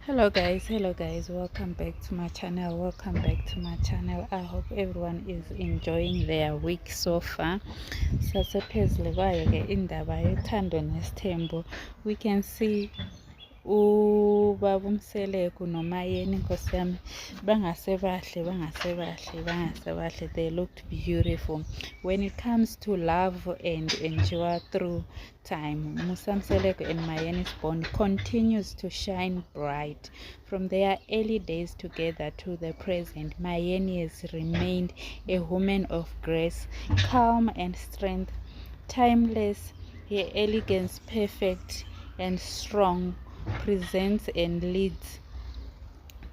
Hello guys, welcome back to my channel. I hope everyone is enjoying their week so far. Sasephezulu kwayo ke indaba yothando nesithembu, we can see ubaba uMseleku noMayeni Nkosi yami bangasebahle, they looked beautiful. When it comes to love and endure through time, Musa Mseleku and Mayeni's bond continues to shine bright. From their early days together to the present, Mayeni has remained a woman of grace, calm and strength, timeless, her elegance perfect and strong, presents and leads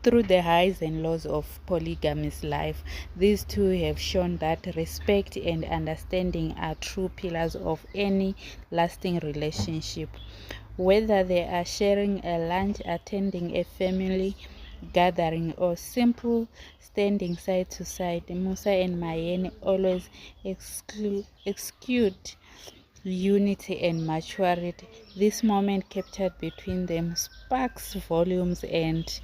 through the highs and lows of polygamous life. These two have shown that respect and understanding are true pillars of any lasting relationship. Whether they are sharing a lunch, attending a family gathering, or simple standing side to side, Musa and Mayeni always exude unity and maturity. This moment captured between them sparks volumes, and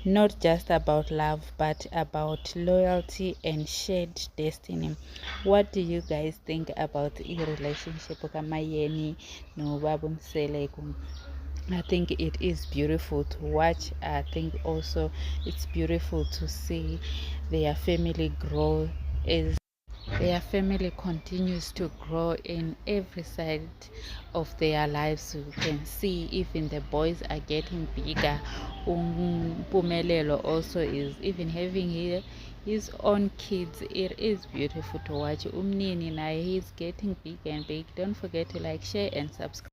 not just about love but about loyalty and shared destiny. What do you guys think about the relationship kaMayeni no Babu Mseleku? I think it is beautiful to watch. I think also it's beautiful to see their family grow as their family continues to grow in every side of their lives. You can see even the boys are getting bigger. Pumelelo also is even having his own kids. It is beautiful to watch. Umnini now, he's getting big and big. Don't forget to like, share and subscribe.